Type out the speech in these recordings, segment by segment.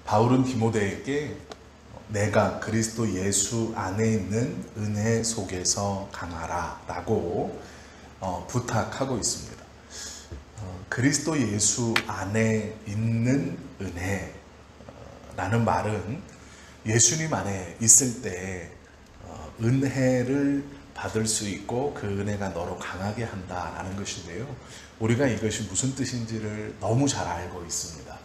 바울은 디모데에게 내가 그리스도 예수 안에 있는 은혜 속에서 강하라 라고 부탁하고 있습니다. 그리스도 예수 안에 있는 은혜라는 말은 예수님 안에 있을 때 은혜를 받을 수 있고 그 은혜가 너로 강하게 한다라는 것인데요. 우리가 이것이 무슨 뜻인지를 너무 잘 알고 있습니다.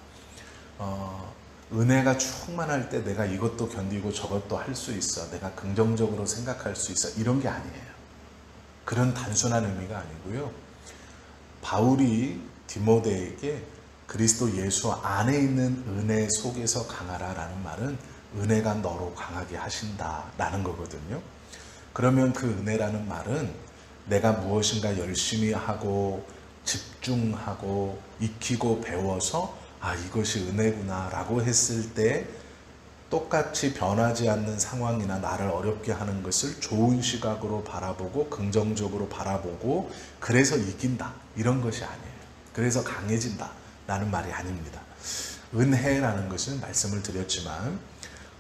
은혜가 충만할 때 내가 이것도 견디고 저것도 할 수 있어, 내가 긍정적으로 생각할 수 있어, 이런 게 아니에요. 그런 단순한 의미가 아니고요. 바울이 디모데에게 그리스도 예수 안에 있는 은혜 속에서 강하라 라는 말은 은혜가 너로 강하게 하신다 라는 거거든요. 그러면 그 은혜라는 말은 내가 무엇인가 열심히 하고 집중하고 익히고 배워서 이것이 은혜구나 라고 했을 때 똑같이 변하지 않는 상황이나 나를 어렵게 하는 것을 좋은 시각으로 바라보고 긍정적으로 바라보고 그래서 이긴다 이런 것이 아니에요. 그래서 강해진다 라는 말이 아닙니다. 은혜라는 것은 말씀을 드렸지만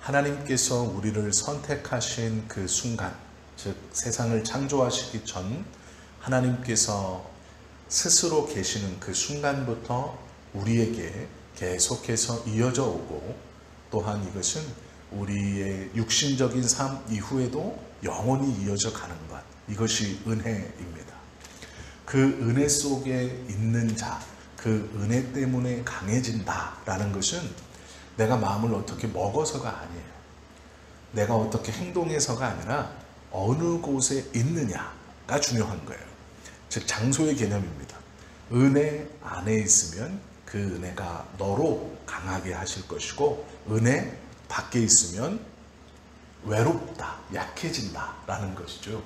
하나님께서 우리를 선택하신 그 순간, 즉 세상을 창조하시기 전 하나님께서 스스로 계시는 그 순간부터 우리에게 계속해서 이어져 오고 또한 이것은 우리의 육신적인 삶 이후에도 영원히 이어져 가는 것, 이것이 은혜입니다. 그 은혜 속에 있는 자, 그 은혜 때문에 강해진다라는 것은 내가 마음을 어떻게 먹어서가 아니에요. 내가 어떻게 행동해서가 아니라 어느 곳에 있느냐가 중요한 거예요. 즉 장소의 개념입니다. 은혜 안에 있으면 그 은혜가 너로 강하게 하실 것이고 은혜 밖에 있으면 외롭다, 약해진다 라는 것이죠.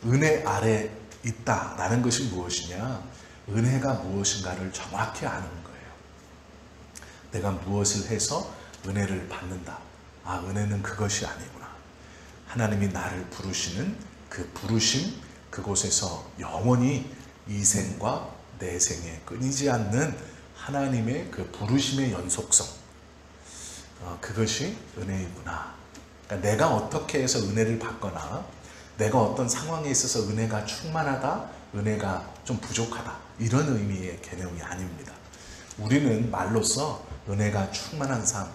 은혜 아래 있다 라는 것이 무엇이냐? 은혜가 무엇인가를 정확히 아는 거예요. 내가 무엇을 해서 은혜를 받는다. 은혜는 그것이 아니구나. 하나님이 나를 부르시는 그 부르심, 그곳에서 영원히 이 생과 내 생에 끊이지 않는 하나님의 그 부르심의 연속성, 그것이 은혜이구나. 그러니까 내가 어떻게 해서 은혜를 받거나 내가 어떤 상황에 있어서 은혜가 충만하다, 은혜가 좀 부족하다, 이런 의미의 개념이 아닙니다. 우리는 말로써 은혜가 충만한 삶,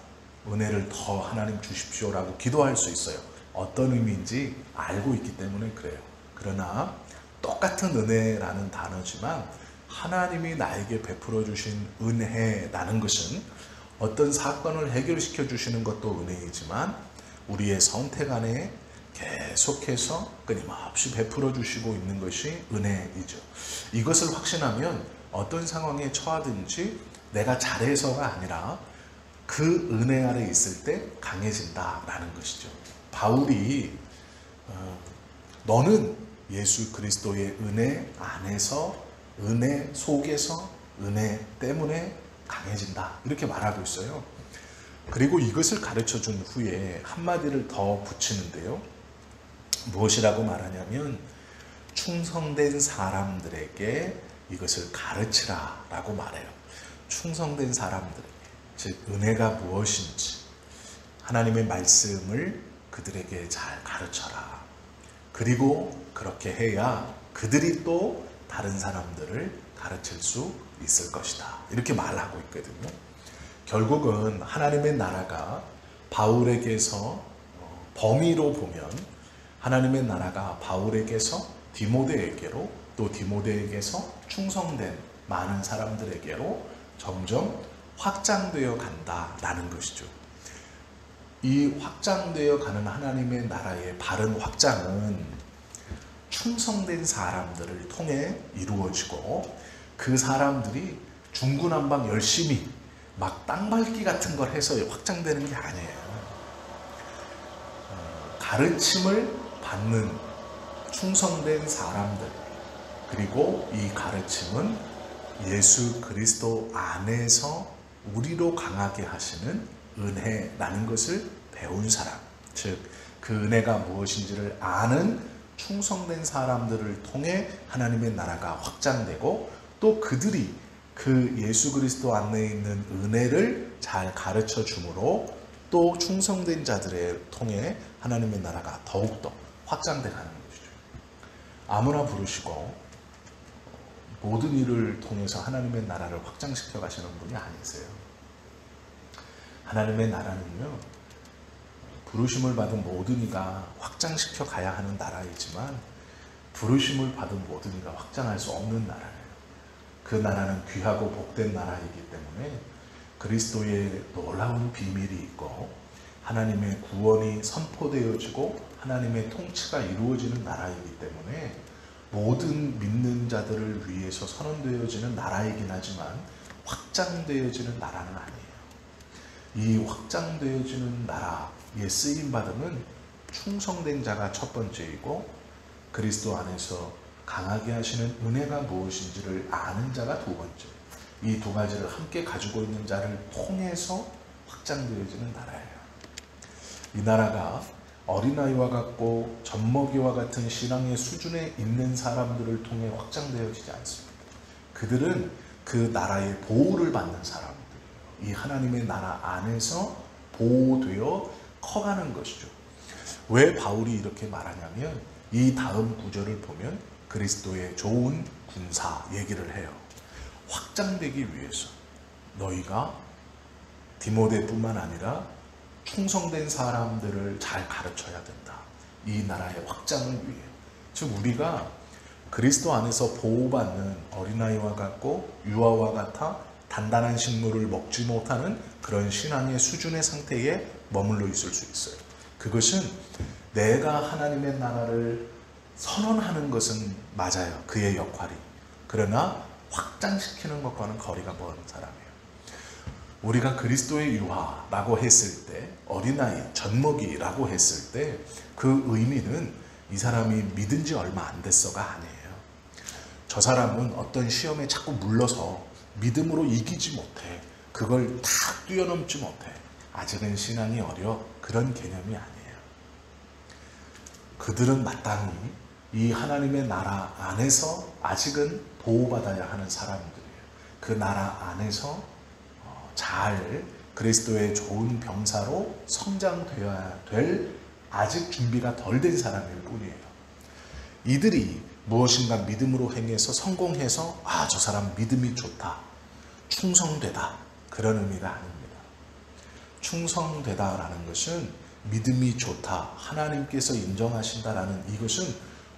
은혜를 더 하나님 주십시오라고 기도할 수 있어요. 어떤 의미인지 알고 있기 때문에 그래요. 그러나 똑같은 은혜라는 단어지만 하나님이 나에게 베풀어 주신 은혜라는 것은 어떤 사건을 해결시켜 주시는 것도 은혜이지만 우리의 선택 안에 계속해서 끊임없이 베풀어 주시고 있는 것이 은혜이죠. 이것을 확신하면 어떤 상황에 처하든지 내가 잘해서가 아니라 그 은혜 아래 있을 때 강해진다라는 것이죠. 바울이 너는 예수 그리스도의 은혜 안에서, 은혜 속에서, 은혜 때문에 강해진다, 이렇게 말하고 있어요. 그리고 이것을 가르쳐 준 후에 한마디를 더 붙이는데요. 무엇이라고 말하냐면 충성된 사람들에게 이것을 가르치라 라고 말해요. 충성된 사람들에게, 즉 은혜가 무엇인지 하나님의 말씀을 그들에게 잘 가르쳐라. 그리고 그렇게 해야 그들이 또 다른 사람들을 가르칠 수 있을 것이다, 이렇게 말하고 있거든요. 결국은 하나님의 나라가 바울에게서 범위로 보면 하나님의 나라가 바울에게서 디모데에게로, 또 디모데에게서 충성된 많은 사람들에게로 점점 확장되어 간다라는 것이죠. 이 확장되어 가는 하나님의 나라의 바른 확장은 충성된 사람들을 통해 이루어지고 그 사람들이 중구난방 열심히 막 땅밟기 같은 걸 해서 확장되는 게 아니에요. 가르침을 받는 충성된 사람들, 그리고 이 가르침은 예수 그리스도 안에서 우리로 강하게 하시는 은혜라는 것을 배운 사람, 즉 그 은혜가 무엇인지를 아는 충성된 사람들을 통해 하나님의 나라가 확장되고 또 그들이 그 예수 그리스도 안에 있는 은혜를 잘 가르쳐 주므로 또 충성된 자들을 통해 하나님의 나라가 더욱더 확장돼 가는 것이죠. 아무나 부르시고 모든 일을 통해서 하나님의 나라를 확장시켜 가시는 분이 아니세요. 하나님의 나라는요, 부르심을 받은 모든 이가 확장시켜 가야 하는 나라이지만 부르심을 받은 모든 이가 확장할 수 없는 나라예요. 그 나라는 귀하고 복된 나라이기 때문에 그리스도의 놀라운 비밀이 있고 하나님의 구원이 선포되어지고 하나님의 통치가 이루어지는 나라이기 때문에 모든 믿는 자들을 위해서 선언되어지는 나라이긴 하지만 확장되어지는 나라는 아니에요. 이 확장되어지는 나라에 쓰임받음은 충성된 자가 첫 번째이고 그리스도 안에서 강하게 하시는 은혜가 무엇인지를 아는 자가 두 번째. 이 두 가지를 함께 가지고 있는 자를 통해서 확장되어지는 나라예요. 이 나라가 어린아이와 같고 젖먹이와 같은 신앙의 수준에 있는 사람들을 통해 확장되어지지 않습니다. 그들은 그 나라의 보호를 받는 사람들이에요. 이 하나님의 나라 안에서 보호되어 커가는 것이죠. 왜 바울이 이렇게 말하냐면 이 다음 구절을 보면 그리스도의 좋은 군사 얘기를 해요. 확장되기 위해서 너희가 디모데뿐만 아니라 충성된 사람들을 잘 가르쳐야 된다. 이 나라의 확장을 위해. 즉 우리가 그리스도 안에서 보호받는 어린아이와 같고 유아와 같아 단단한 식물을 먹지 못하는 그런 신앙의 수준의 상태에 머물러 있을 수 있어요. 그것은 내가 하나님의 나라를 선언하는 것은 맞아요. 그의 역할이. 그러나 확장시키는 것과는 거리가 먼 사람이에요. 우리가 그리스도의 유아라고 했을 때, 어린아이, 젖먹이라고 했을 때 그 의미는 이 사람이 믿은 지 얼마 안 됐어가 아니에요. 저 사람은 어떤 시험에 자꾸 물러서 믿음으로 이기지 못해. 그걸 다 뛰어넘지 못해. 아직은 신앙이 어려. 그런 개념이 아니에요. 그들은 마땅히 이 하나님의 나라 안에서 아직은 보호받아야 하는 사람들이에요. 그 나라 안에서 잘 그리스도의 좋은 병사로 성장되어야 될 아직 준비가 덜 된 사람일 뿐이에요. 이들이 무엇인가 믿음으로 행해서 성공해서 저 사람 믿음이 좋다, 충성되다, 그런 의미가 아닙니다. 충성되다라는 것은 믿음이 좋다, 하나님께서 인정하신다라는 이것은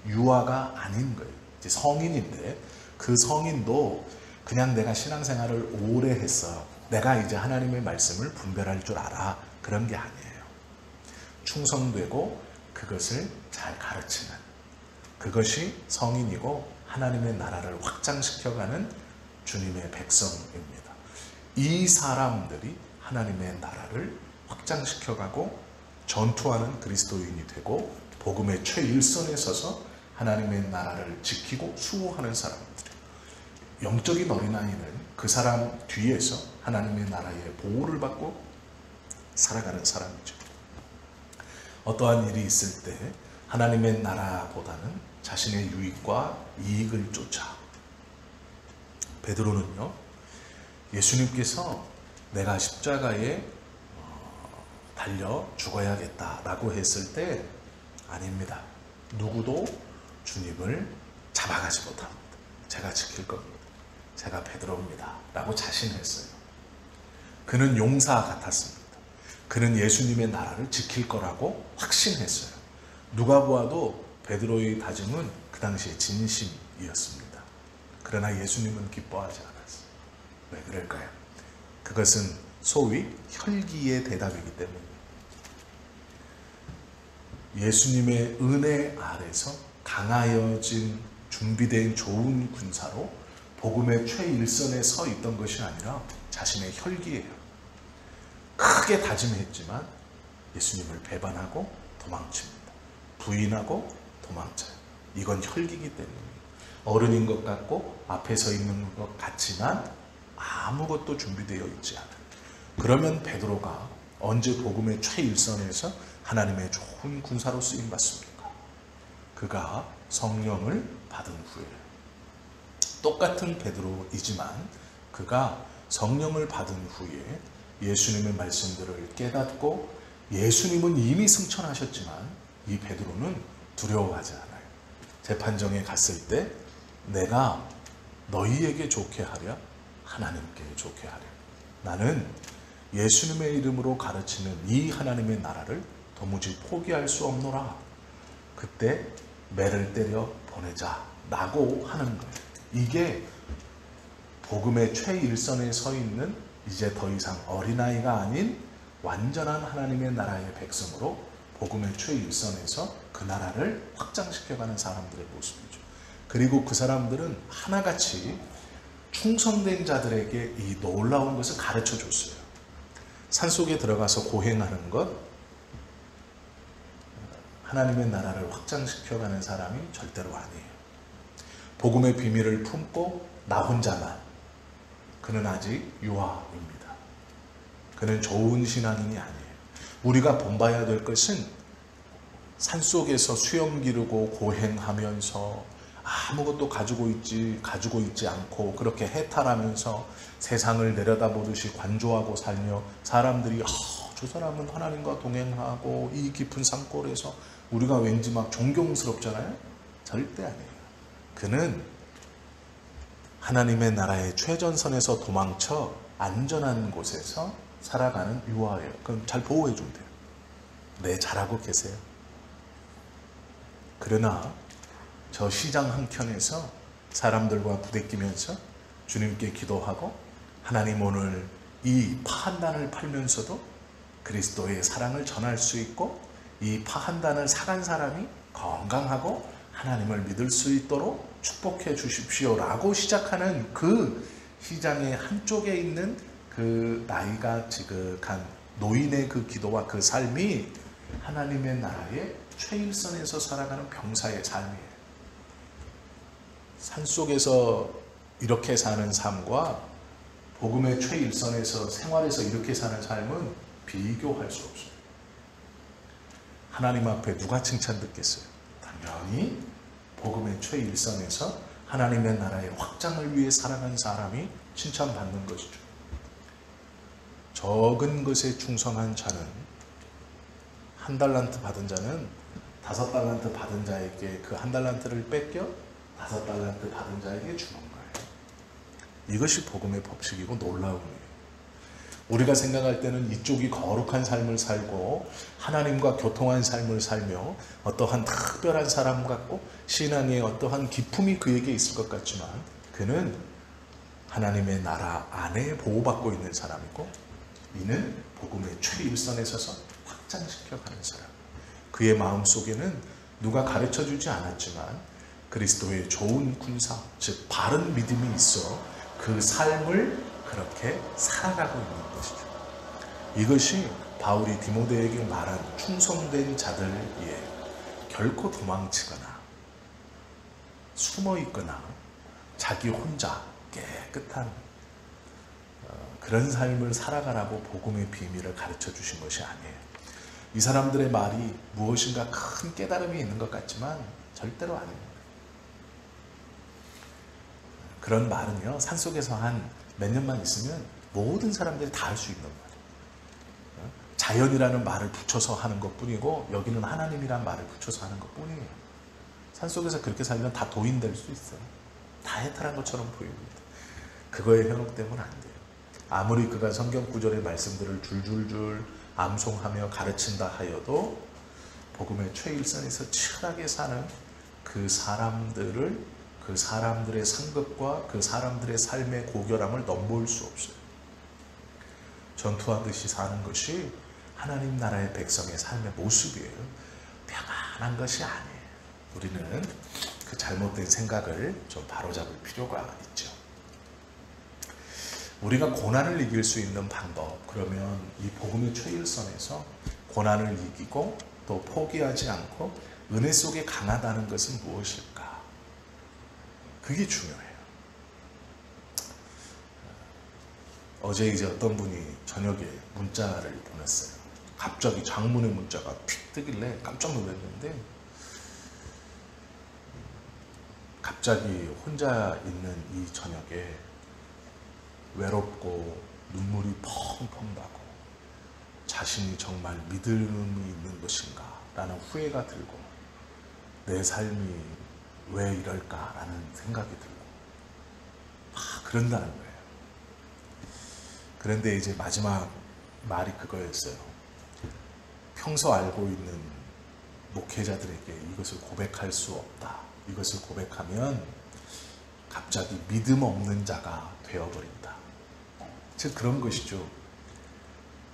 유아가 아닌 거예요. 이제 성인인데 그 성인도 그냥 내가 신앙생활을 오래 했어. 내가 이제 하나님의 말씀을 분별할 줄 알아. 그런 게 아니에요. 충성되고 그것을 잘 가르치는 그것이 성인이고 하나님의 나라를 확장시켜가는 주님의 백성입니다. 이 사람들이 하나님의 나라를 확장시켜가고 전투하는 그리스도인이 되고 복음의 최일선에 서서 하나님의 나라를 지키고 수호하는 사람들이에요. 영적인 어린아이는 그 사람 뒤에서 하나님의 나라의 보호를 받고 살아가는 사람이죠. 어떠한 일이 있을 때 하나님의 나라보다는 자신의 유익과 이익을 쫓아. 베드로는요, 예수님께서 내가 십자가에 달려 죽어야겠다라고 했을 때 아닙니다. 누구도 주님을 잡아가지 못합니다. 제가 지킬 겁니다. 제가 베드로입니다. 라고 자신했어요. 그는 용사 같았습니다. 그는 예수님의 나라를 지킬 거라고 확신했어요. 누가 보아도 베드로의 다짐은 그 당시에 진심이었습니다. 그러나 예수님은 기뻐하지 않았어요. 왜 그럴까요? 그것은 소위 혈기의 대답이기 때문입니다. 예수님의 은혜 아래서 강하여진 준비된 좋은 군사로 복음의 최일선에 서 있던 것이 아니라 자신의 혈기예요. 크게 다짐했지만 예수님을 배반하고 도망칩니다. 부인하고 도망쳐요. 이건 혈기이기 때문입니다. 어른인 것 같고 앞에 서 있는 것 같지만 아무것도 준비되어 있지 않아요. 그러면 베드로가 언제 복음의 최일선에서 하나님의 좋은 군사로 쓰임받습니까? 그가 성령을 받은 후에. 똑같은 베드로이지만 그가 성령을 받은 후에 예수님의 말씀들을 깨닫고 예수님은 이미 승천하셨지만 이 베드로는 두려워하지 않아요. 재판정에 갔을 때 내가 너희에게 좋게 하랴 하나님께 좋게 하랴. 나는 예수님의 이름으로 가르치는 이 하나님의 나라를 도무지 포기할 수 없노라. 그때 매를 때려 보내자 라고 하는 거예요. 이게 복음의 최일선에 서 있는 이제 더 이상 어린아이가 아닌 완전한 하나님의 나라의 백성으로 복음의 최일선에서 그 나라를 확장시켜가는 사람들의 모습이죠. 그리고 그 사람들은 하나같이 충성된 자들에게 이 놀라운 것을 가르쳐 줬어요. 산속에 들어가서 고행하는 것, 하나님의 나라를 확장시켜가는 사람이 절대로 아니에요. 복음의 비밀을 품고 나 혼자만, 그는 아직 유아입니다. 그는 좋은 신앙인이 아니에요. 우리가 본봐야 될 것은 산속에서 수염 기르고 고행하면서 아무것도 가지고 있지 않고 그렇게 해탈하면서 세상을 내려다보듯이 관조하고 살며 사람들이 저 사람은 하나님과 동행하고 이 깊은 산골에서 우리가 왠지 막 존경스럽잖아요. 절대 아니에요. 그는 하나님의 나라의 최전선에서 도망쳐 안전한 곳에서 살아가는 유아예요. 그럼 잘 보호해 주면 돼요. 네, 잘하고 계세요. 그러나 저 시장 한켠에서 사람들과 부대끼면서 주님께 기도하고 하나님 오늘 이 파 한 단을 팔면서도 그리스도의 사랑을 전할 수 있고 이 파 한 단을 사간 사람이 건강하고 하나님을 믿을 수 있도록 축복해 주십시오 라고 시작하는 그 시장의 한쪽에 있는 그 나이가 지극한 노인의 그 기도와 그 삶이 하나님의 나라의 최일선에서 살아가는 병사의 삶이에요. 산속에서 이렇게 사는 삶과 복음의 최일선에서 생활에서 이렇게 사는 삶은 비교할 수 없어요. 하나님 앞에 누가 칭찬 듣겠어요? 당연히 복음의 최일선에서 하나님의 나라의 확장을 위해 살아가는 사람이 칭찬받는 것이죠. 적은 것에 충성한 자는 한 달란트 받은 자는 5달란트 받은 자에게 그 한 달란트를 뺏겨 5달란트 받은 자에게 주는 거예요. 이것이 복음의 법칙이고 놀라움이에요. 우리가 생각할 때는 이쪽이 거룩한 삶을 살고 하나님과 교통한 삶을 살며 어떠한 특별한 사람 같고 신앙의 어떠한 기품이 그에게 있을 것 같지만 그는 하나님의 나라 안에 보호받고 있는 사람이고 이는 복음의 최일선에 서서 확장시켜가는 사람. 그의 마음속에는 누가 가르쳐주지 않았지만 그리스도의 좋은 군사, 즉 바른 믿음이 있어 그 삶을 그렇게 살아가고 있는 것이죠. 이것이 바울이 디모데에게 말한 충성된 자들이에요. 결코 도망치거나 숨어있거나 자기 혼자 깨끗한 그런 삶을 살아가라고 복음의 비밀을 가르쳐 주신 것이 아니에요. 이 사람들의 말이 무엇인가 큰 깨달음이 있는 것 같지만 절대로 아닙니다. 그런 말은요, 산속에서 한 몇 년만 있으면 모든 사람들이 다 할 수 있는 말이에요. 자연이라는 말을 붙여서 하는 것 뿐이고 여기는 하나님이라는 말을 붙여서 하는 것 뿐이에요. 산속에서 그렇게 살면 다 도인 될 수 있어요. 다 해탈한 것처럼 보입니다. 그거에 현혹되면 안 돼요. 아무리 그가 성경 구절의 말씀들을 줄줄줄 암송하며 가르친다 하여도 복음의 최일선에서 치열하게 사는 그 사람들을 그 사람들의 상급과 그 사람들의 삶의 고결함을 넘볼 수 없어요. 전투하듯이 사는 것이 하나님 나라의 백성의 삶의 모습이에요. 평안한 것이 아니에요. 우리는 그 잘못된 생각을 좀 바로잡을 필요가 있죠. 우리가 고난을 이길 수 있는 방법, 그러면 이 복음의 최일선에서 고난을 이기고 또 포기하지 않고 은혜 속에 강하다는 것은 무엇일까? 그게 중요해요. 어제 이제 어떤 분이 저녁에 문자를 보냈어요. 갑자기 장문의 문자가 픽 뜨길래 깜짝 놀랐는데 갑자기 혼자 있는 이 저녁에 외롭고 눈물이 펑펑 나고 자신이 정말 믿음이 있는 것인가 라는 후회가 들고 내 삶이 왜 이럴까 라는 생각이 들고 그런다는 거예요. 그런데 이제 마지막 말이 그거였어요. 평소 알고 있는 목회자들에게 이것을 고백할 수 없다. 이것을 고백하면 갑자기 믿음 없는 자가 되어버린다. 즉 그런 것이죠.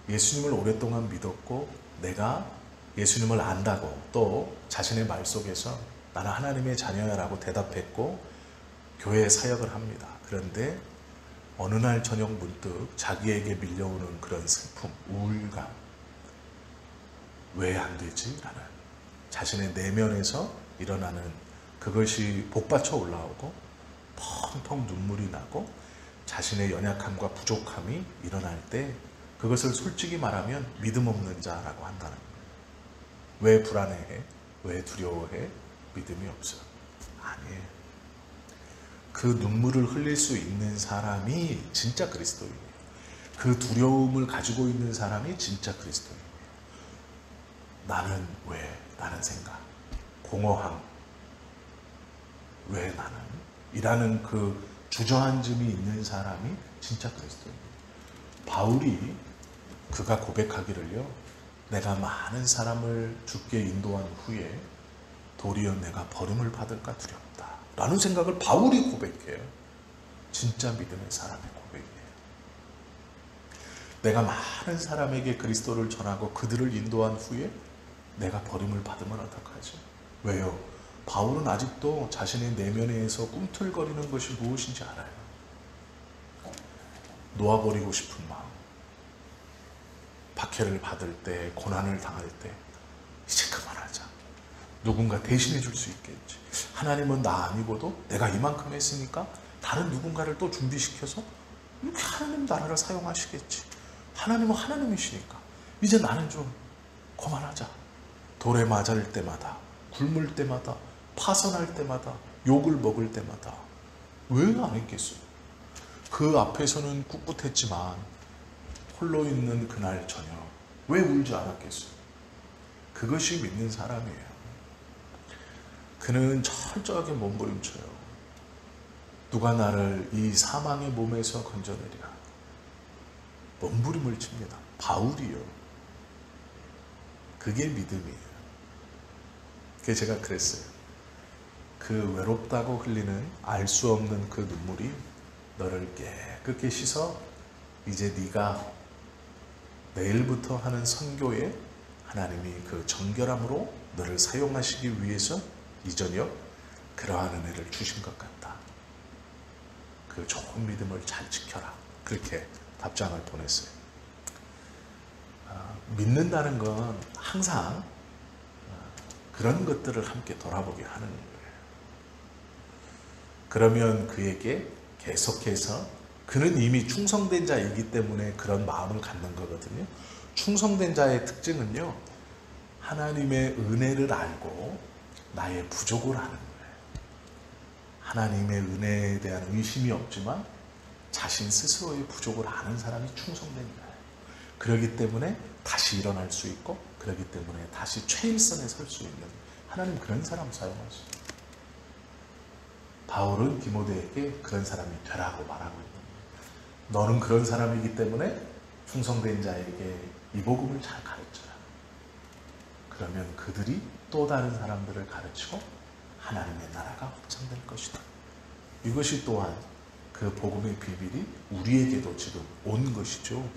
예수님을 오랫동안 믿었고 내가 예수님을 안다고 또 자신의 말 속에서 나는 하나님의 자녀야라고 대답했고 교회 사역을 합니다. 그런데 어느 날 저녁 문득 자기에게 밀려오는 그런 슬픔, 우울감, 왜 안 되지? 라는 자신의 내면에서 일어나는 그것이 복받쳐 올라오고 펑펑 눈물이 나고 자신의 연약함과 부족함이 일어날 때 그것을 솔직히 말하면 믿음 없는 자라고 한다는 거예요. 왜 불안해해? 왜 두려워해? 믿음이 없어. 아니에요. 그 눈물을 흘릴 수 있는 사람이 진짜 그리스도인이에요. 그 두려움을 가지고 있는 사람이 진짜 그리스도인이에요. 나는 왜? 라는 생각, 공허함, 왜 나는? 이라는 그 주저앉음이 있는 사람이 진짜 그리스도인이에요. 바울이 그가 고백하기를요, 내가 많은 사람을 죽게 인도한 후에 도리어 내가 버림을 받을까 두렵다 라는 생각을 바울이 고백해요. 진짜 믿음의 사람의 고백이에요. 내가 많은 사람에게 그리스도를 전하고 그들을 인도한 후에 내가 버림을 받으면 어떡하지? 왜요? 바울은 아직도 자신의 내면에서 꿈틀거리는 것이 무엇인지 알아요. 놓아버리고 싶은 마음, 박해를 받을 때, 고난을 당할 때 이제 그만하자. 누군가 대신해 줄 수 있겠지. 하나님은 나 아니고도 내가 이만큼 했으니까 다른 누군가를 또 준비시켜서 이렇게 하나님 나라를 사용하시겠지. 하나님은 하나님이시니까 이제 나는 좀 그만하자. 돌에 맞을 때마다, 굶을 때마다, 파선할 때마다, 욕을 먹을 때마다 왜 안 했겠어요? 그 앞에서는 꿋꿋했지만 홀로 있는 그날 저녁 왜 울지 않았겠어요? 그것이 믿는 사람이에요. 그는 철저하게 몸부림쳐요. 누가 나를 이 사망의 몸에서 건져내리라. 몸부림을 칩니다. 바울이요. 그게 믿음이에요. 그래서 제가 그랬어요. 그 외롭다고 흘리는 알 수 없는 그 눈물이 너를 깨끗이 씻어 이제 네가 내일부터 하는 선교에 하나님이 그 정결함으로 너를 사용하시기 위해서 이 저녁 그러한 은혜를 주신 것 같다. 그 좋은 믿음을 잘 지켜라. 그렇게 답장을 보냈어요. 믿는다는 건 항상 그런 것들을 함께 돌아보게 하는 거예요. 그러면 그에게 계속해서 그는 이미 충성된 자이기 때문에 그런 마음을 갖는 거거든요. 충성된 자의 특징은요, 하나님의 은혜를 알고 나의 부족을 아는 거예요. 하나님의 은혜에 대한 의심이 없지만 자신 스스로의 부족을 아는 사람이 충성된 자예요. 그렇기 때문에 다시 일어날 수 있고, 그렇기 때문에 다시 최일선에 설 수 있는 하나님 그런 사람 사용하시죠. 바울은 디모데에게 그런 사람이 되라고 말하고 있는 거예요. 너는 그런 사람이기 때문에 충성된 자에게 이 복음을 잘 가르쳐라. 그러면 그들이 또 다른 사람들을 가르치고 하나님의 나라가 확장될 것이다. 이것이 또한 그 복음의 비밀이 우리에게도 지금 온 것이죠.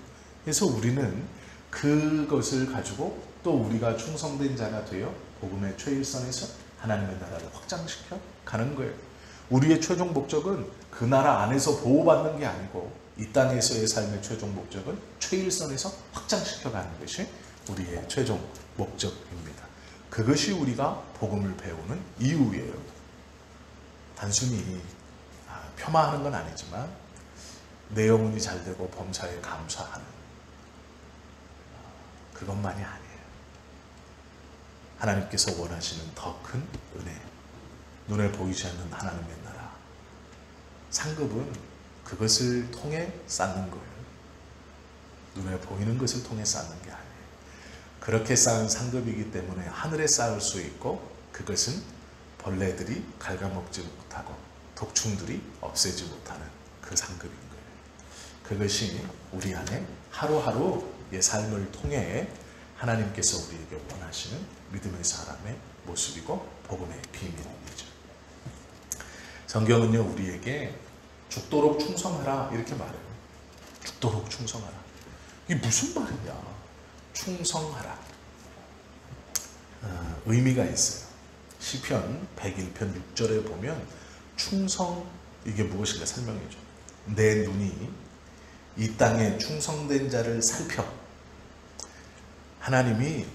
그래서 우리는 그것을 가지고 또 우리가 충성된 자가 되어 복음의 최일선에서 하나님의 나라를 확장시켜 가는 거예요. 우리의 최종 목적은 그 나라 안에서 보호받는 게 아니고 이 땅에서의 삶의 최종 목적은 최일선에서 확장시켜 가는 것이 우리의 최종 목적입니다. 그것이 우리가 복음을 배우는 이유예요. 단순히 폄하하는 건 아니지만 내 영혼이 잘되고 범사에 감사하는 그것만이 아니에요. 하나님께서 원하시는 더 큰 은혜, 눈에 보이지 않는 하나님의 나라, 상급은 그것을 통해 쌓는 거예요. 눈에 보이는 것을 통해 쌓는 게 아니에요. 그렇게 쌓은 상급이기 때문에 하늘에 쌓을 수 있고, 그것은 벌레들이 갉아먹지 못하고 독충들이 없애지 못하는 그 상급인 거예요. 그것이 우리 안에 하루하루의 삶을 통해 하나님께서 우리에게 원하시는 믿음의 사람의 모습이고 복음의 비밀이죠. 성경은요, 우리에게 죽도록 충성하라 이렇게 말해요. 죽도록 충성하라. 이게 무슨 말이냐? 충성하라. 의미가 있어요. 시편 101편 6절에 보면 충성, 이게 무엇인가 설명해 줘. 내 눈이 이 땅에 충성된 자를 살펴. 하나님이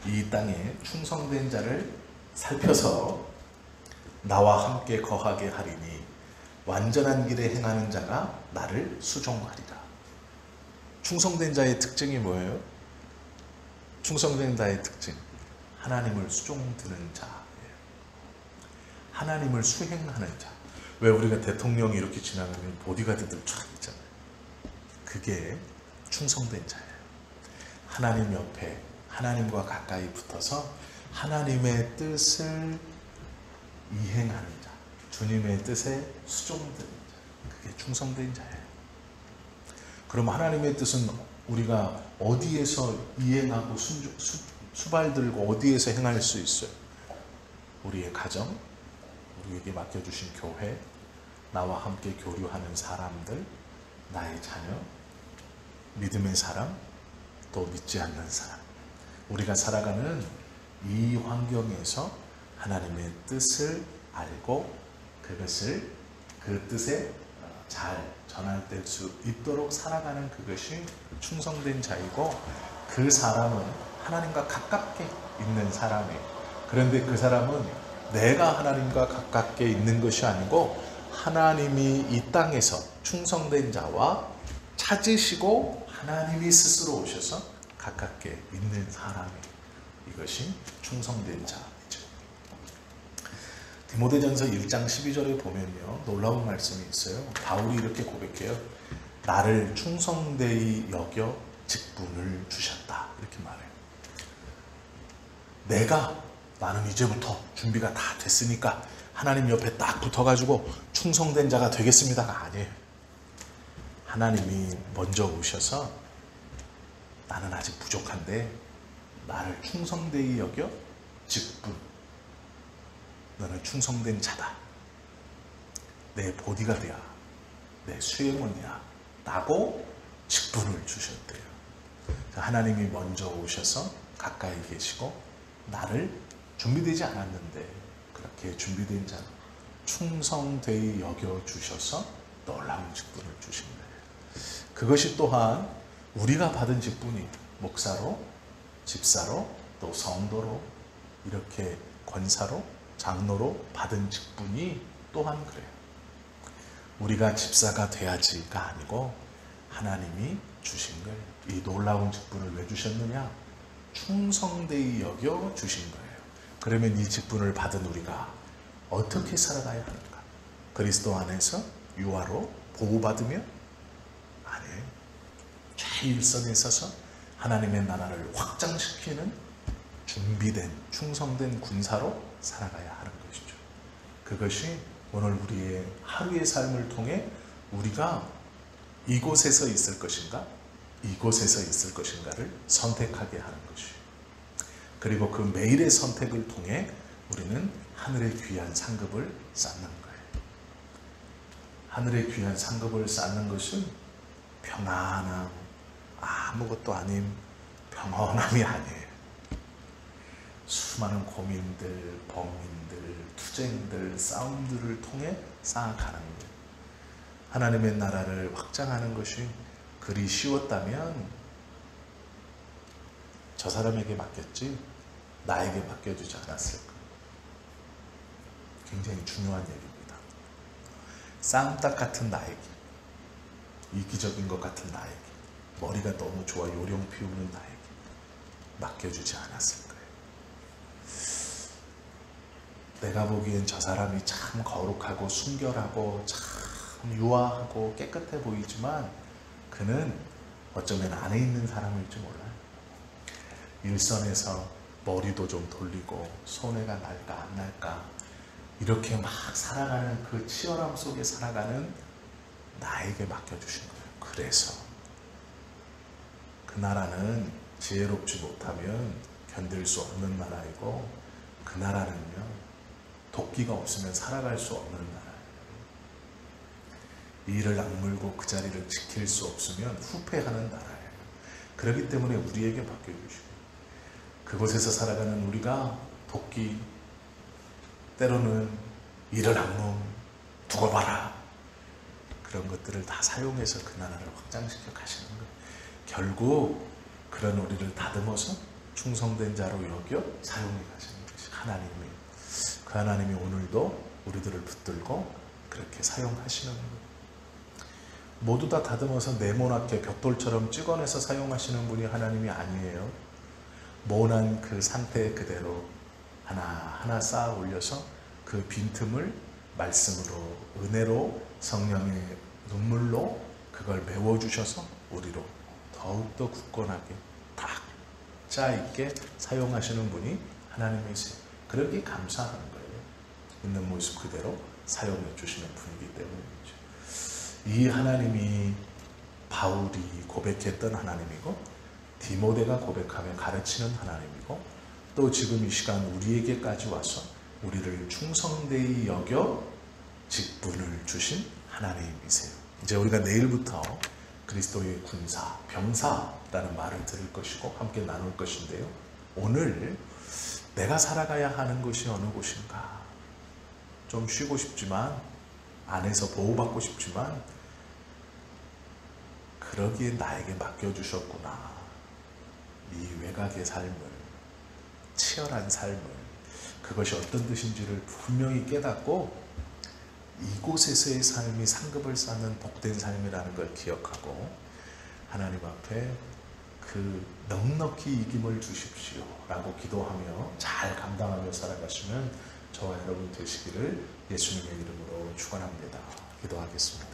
이 땅에 충성된 자를 살펴서 나와 함께 거하게 하리니 완전한 길에 행하는 자가 나를 수종하리라. 충성된 자의 특징이 뭐예요? 충성된 자의 특징, 하나님을 수종드는 자예요. 하나님을 수행하는 자. 왜 우리가 대통령이 이렇게 지나가면 보디가드들 쫙 있잖아요. 그게 충성된 자예요. 하나님 옆에, 하나님과 가까이 붙어서 하나님의 뜻을 이행하는 자, 주님의 뜻에 수종드는 자, 그게 충성된 자예요. 그럼 하나님의 뜻은 우리가 어디에서 이행하고 수발들고 어디에서 행할 수 있어요? 우리의 가정, 우리에게 맡겨주신 교회, 나와 함께 교류하는 사람들, 나의 자녀, 믿음의 사람, 또 믿지 않는 사람. 우리가 살아가는 이 환경에서 하나님의 뜻을 알고 그것을 그 뜻에 잘 전달될 수 있도록 살아가는 그것이 충성된 자이고, 그 사람은 하나님과 가깝게 있는 사람이에요. 그런데 그 사람은 내가 하나님과 가깝게 있는 것이 아니고 하나님이 이 땅에서 충성된 자와 찾으시고 하나님이 스스로 오셔서 가깝게 있는 사람이에요. 이것이 충성된 자이죠. 디모데전서 1장 12절에 보면요, 놀라운 말씀이 있어요. 바울이 이렇게 고백해요. 나를 충성되이 여겨 직분을 주셨다, 이렇게 말해요. 나는 이제부터 준비가 다 됐으니까 하나님 옆에 딱 붙어가지고 충성된 자가 되겠습니다가 아니에요. 하나님이 먼저 오셔서 나는 아직 부족한데 나를 충성되이 여겨 직분, 너는 충성된 자다, 내 보디가드야, 내 수행원이야 라고 직분을 주셨대요. 하나님이 먼저 오셔서 가까이 계시고 나를 준비되지 않았는데 그렇게 준비된 자 충성되이 여겨주셔서 놀라운 직분을 주신 거예요. 그것이 또한 우리가 받은 직분이 목사로, 집사로, 또 성도로, 이렇게 권사로, 장로로 받은 직분이 또한 그래요. 우리가 집사가 돼야지가 아니고 하나님이 주신 거예요. 이 놀라운 직분을 왜 주셨느냐? 충성되이 여겨 주신 거예요. 그러면 이 직분을 받은 우리가 어떻게 살아가야 하는가? 그리스도 안에서 유아로 보호받으며? 아니에요. 최일선에 서서 하나님의 나라를 확장시키는 준비된 충성된 군사로 살아가야 하는 것이죠. 그것이 오늘 우리의 하루의 삶을 통해 우리가 이곳에서 있을 것인가, 이곳에서 있을 것인가를 선택하게 하는 것이에요. 그리고 그 매일의 선택을 통해 우리는 하늘의 귀한 상급을 쌓는 거예요. 하늘의 귀한 상급을 쌓는 것은 평안함, 아무것도 아닌 평온함이 아니에요. 수많은 고민들, 범인들, 투쟁들, 싸움들을 통해 쌓아가는 거예요. 하나님의 나라를 확장하는 것이 그리 쉬웠다면 저 사람에게 맡겼지 나에게 맡겨주지 않았을까? 굉장히 중요한 얘기입니다. 쌈딱 같은 나에게, 이기적인 것 같은 나에게, 머리가 너무 좋아 요령 피우는 나에게 맡겨주지 않았을 거예요. 내가 보기엔 저 사람이 참 거룩하고 순결하고 참 유아하고 깨끗해 보이지만 그는 어쩌면 안에 있는 사람일지 몰라요. 일선에서 머리도 좀 돌리고 손해가 날까 안 날까 이렇게 막 살아가는 그 치열함 속에 살아가는 나에게 맡겨주신 거예요. 그래서 그 나라는 지혜롭지 못하면 견딜 수 없는 나라이고, 그 나라는요 도끼가 없으면 살아갈 수 없는 나라예요. 이를 악물고 그 자리를 지킬 수 없으면 후패하는 나라예요. 그렇기 때문에 우리에게 맡겨주시고, 그곳에서 살아가는 우리가 도끼, 때로는 이를 악몽 두고 봐라, 그런 것들을 다 사용해서 그 나라를 확장시켜 가시는 거예요. 결국 그런 우리를 다듬어서 충성된 자로 여겨 사용해 가시는 것이 하나님이에요. 그 하나님이 오늘도 우리들을 붙들고 그렇게 사용하시는 거예요. 모두 다 다듬어서 네모나게 벽돌처럼 찍어내서 사용하시는 분이 하나님이 아니에요. 모난 그 상태 그대로 하나하나 쌓아 올려서 그 빈틈을 말씀으로, 은혜로, 성령의 눈물로 그걸 메워주셔서 우리로 더욱더 굳건하게 딱 짜있게 사용하시는 분이 하나님이세요. 그러기에 감사하는 거예요. 있는 모습 그대로 사용해 주시는 분이기 때문이죠. 이 하나님이 바울이 고백했던 하나님이고, 디모데가 고백하며 가르치는 하나님이고, 또 지금 이 시간 우리에게까지 와서 우리를 충성되이 여겨 직분을 주신 하나님이세요. 이제 우리가 내일부터 그리스도의 군사, 병사라는 말을 들을 것이고 함께 나눌 것인데요. 오늘 내가 살아가야 하는 곳이 어느 곳인가? 좀 쉬고 싶지만, 안에서 보호받고 싶지만, 그러기에 나에게 맡겨주셨구나. 이 외곽의 삶을, 치열한 삶을, 그것이 어떤 뜻인지를 분명히 깨닫고 이곳에서의 삶이 상급을 쌓는 복된 삶이라는 걸 기억하고 하나님 앞에 그 넉넉히 이김을 주십시오 라고 기도하며 잘 감당하며 살아가시면 저와 여러분 되시기를 예수님의 이름으로 축원합니다. 기도하겠습니다.